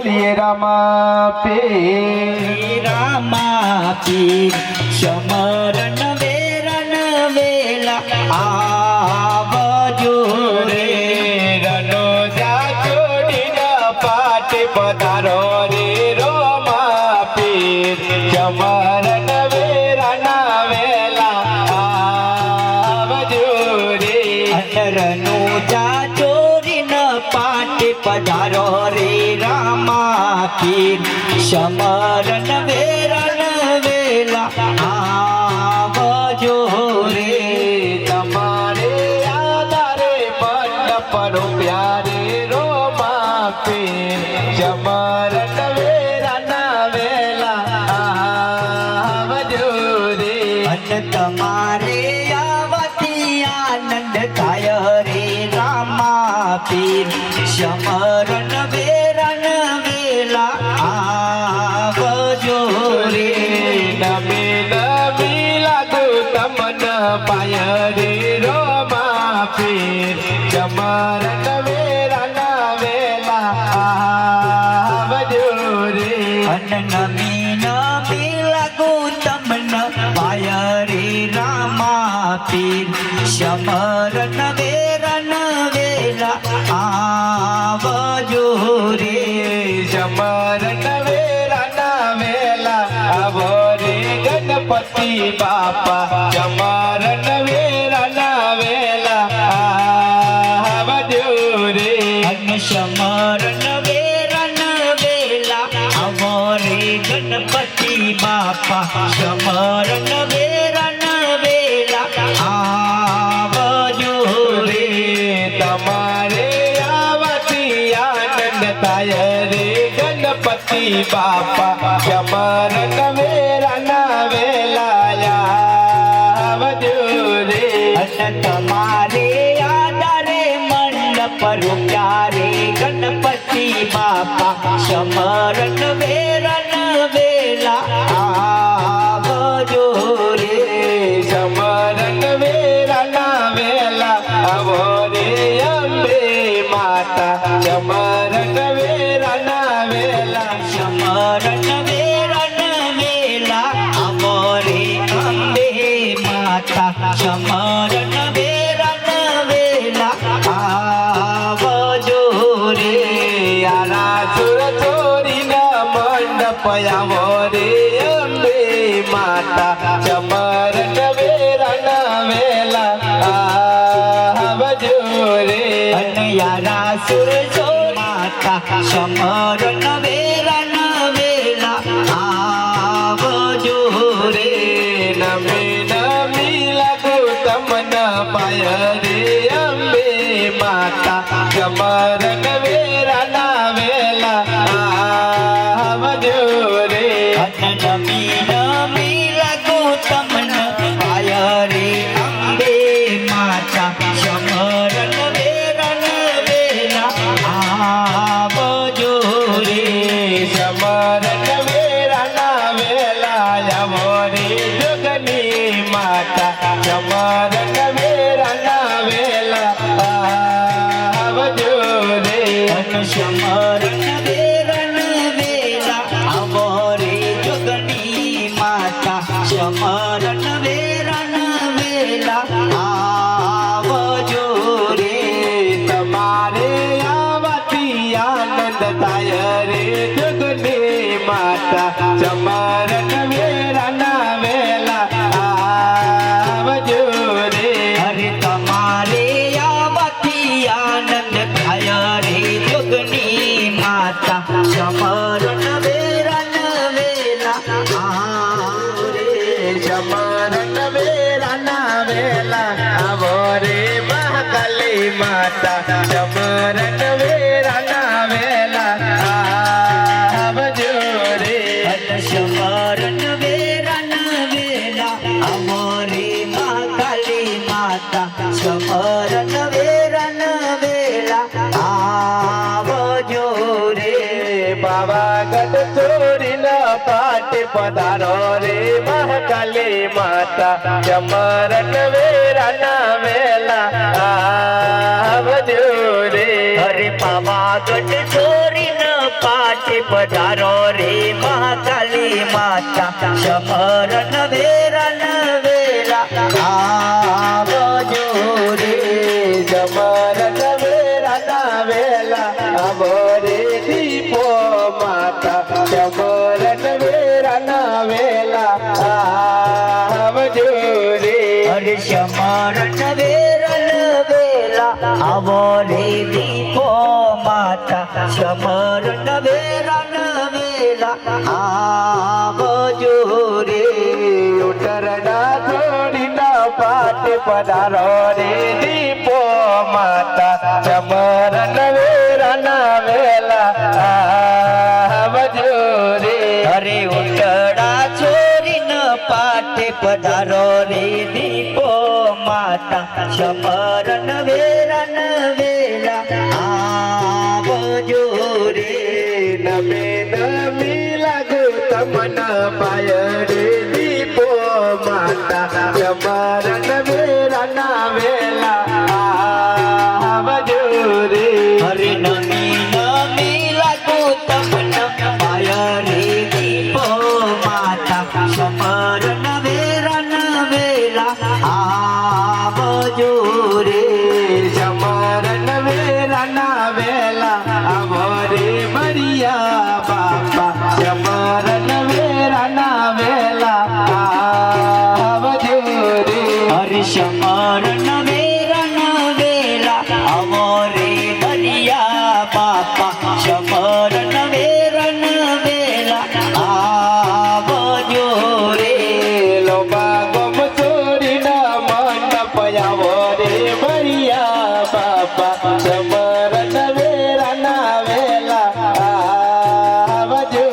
बोलिए रामा पीर समरण वेरण वेला आवजो रे रनोजा जोड़ीना पाट पधारो रे रोमा पीर समरण वेरण वेला आवजो रे रनोजा जोड़ीन पाट पधारो रे रामा पीर समरण वेरण वेला आवजो रे तमारे आधारे मंडप रो प्यारे रोमा पीर समरण वेरण वेला आवजो रे तमारे आवती आनंद थाय रे रामा पीर समरण वेरण वेला आवजो रे नमी नमी लागू तमन पाय रे रोमा पीर समरण वेरण वेला आवजो रे नमी नमी लागू तमन पाय रे रामा पीर समरण वेरण वेला आवजो रे समरण वेरण वेला आवो रे गणपति बापा समरण वेरण वेला आवजो रे समरण वेरण वेला आवो रे गणपति बापा समरण वेरण वेला आवजो रे तमारे आवती आनंद थाय रे गणपति बापा समरण वेरण वेला आवजो रे तमारे आधारे मंडप रुप्या रे गणपति बापा समरण वेरण वेला आवजो रे समरण वेरण वेला आवो रे अम्बे माता समरण वेरण वेला समरण वेरण वेला आवो रे अम्बे माता समरण वेरण वेला आवजो रे यारा सुर चोरी न मंडप आवो रे अम्बे माता समरण वेरण वेला आवजो रे यारा सुर जो माता समरण वेरण वेला आवजो रे नमी नमी लागू तमन पाय रे अम्बे माता समरण वेरण वेला आवजो रे नमी नमी लागू तमन पाय रे अम्बे माता समरण वेरण वेला आवजो रे समरण वेरण वेला आवो रे जोगनी माता समरण वेरण वेला आवजो रे समरण वेरण वेला आवो रे जोगनी माता समरण वेरण वेला आवजो रे तमारे आवती आनंद थाय रे जोगनी माता समरण वेरण वेला आवजो रे हरे तमारे आवती आनंद थाय रे जोगनी माता समरण वेरण वेला आवो रे समरण वेरण वेला आवो रे महाकाली माता समरण वेरण वेला आवजो रे समरण वेरण वेला आवो रे महाकाली माता समरण वेरण वेला आवजो रे बाबा गढ़ चोरी न पाट पधारो रे महाकाली माता समरण वेरण वेला आवजो रे हरे पावागढ़ छोरी न પાટે પધારો રે મહાકાલી માતા સમરણ વેરણ વેલા આવજો રે સમરણ વેરાના વેલા અમરે દીપો માતા સમરણ વેરાના વેલા આવજો રે હરે સમરણ વેરણ વેલા આવો રે દીપો માતા સમરણ વેરણ વેલા આવજો રે ઉતરના છોડીના પાટે પધારો રે દીપો માતા સમરણ વેરાના વેલા આવજો રે હરે ઉટડા છોરીન પાટે પધારો રે દીપો માતા સમરણ વેરણ વેલા આવજો રે નમે નમી લાગુ તમન પાય રે દીપો માતા સમરણ વેરાના વેલા આવજો રે હરે નમી નમી લાગુ તમને પાય રે દીપો માતા સમરણ વેરણ વેલા આવજો રે સમરણ વેરાના વેલા આવો રે મરિયા બાપા સમરણ વેરાના વેલા આવજો રે હરે સમરણ વેરણ વેલા આવો રે બલિયા બાપા સમરણ વેરણ વેલા આવજો રે લોબા ગોમ છોડીના મંડપ આવો રે મરિયા બાપા સમરણ વેરાના વેલા આવજો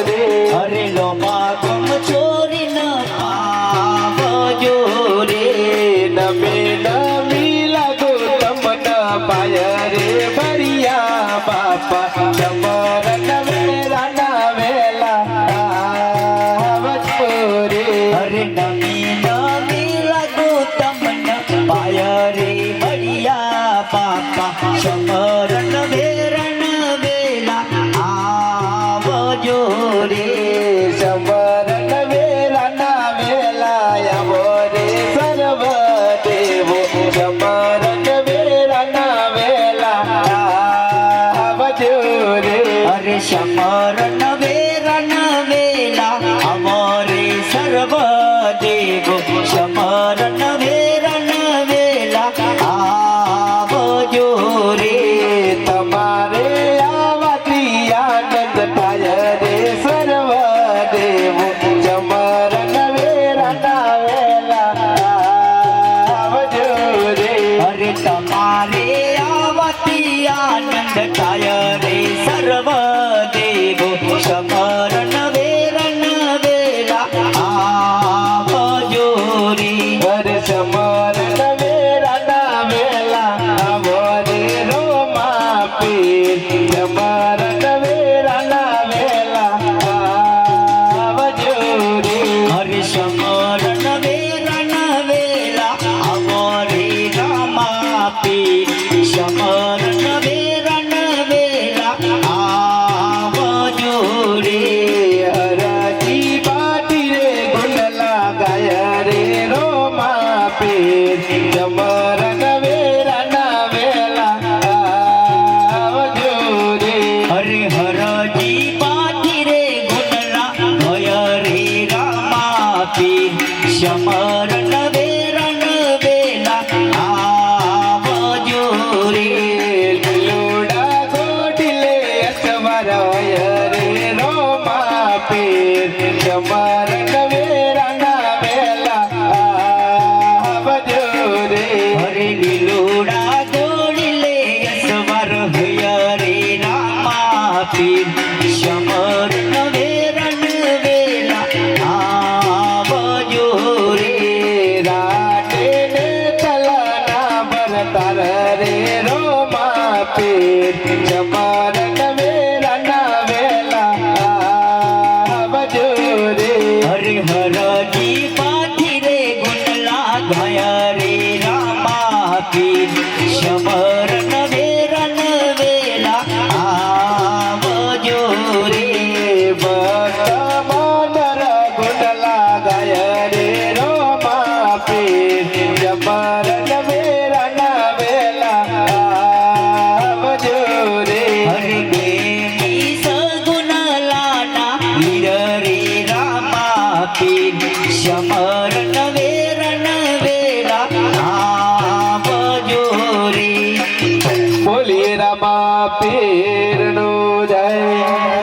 રે હરે લોમા ગમ ચોરી ન આવજો રે નમે નમી લાગુ તમન પાય રે મરિયા બાપા સમરણ વેરાના વેલા આવજો રે હરે નમી નમી લાગુ તમને પાય રે બળિયા બાપા સમરણ વેરણ વેલા આવજો રે સમરણ વેરાના વેલા આવો રે સર્વ દેવો સમરણ વેરાના વેલા આવજો રે હરે સમરણ વેરણ વેલા આવો રે સર્વ દેવો સમરણ વેરણ વેલા આવજો રે તમારે આવાથી આનંદ થાય રે સર્વ દેવો સમરણ વેરાના વેલા આવજો રે હરે તમારે આવતી આનંદ થાય રે સર્વ દેવો સમરણ વેરણ વેલા આવજો રે હરે સમરણ વેરાના વેલા આવો રે રોમા પીર સમરણ વેરાના વેલા આવજો રે હરે સમરણ વેરણ વેલા આવો રે રામા પીર સમરણ વેરણ વેલા આવજો રે હરાજી બાટી રે ગુંડલા ગાય રે રોમા પીર સમરણ વેરાના વેલા આવજો રે હરે હરજી પાટી રે ગુણલા ભય રે રામા પીર સમરણ વેરણ વેલા આવજો રે લોડા ગોડીલે અસવાર હોય રે રોમા પીર સમરણ વેરાના વેલા આવજો રે હરે લીલોડા ગોળી લે અસવાર ભય રે રામા પીર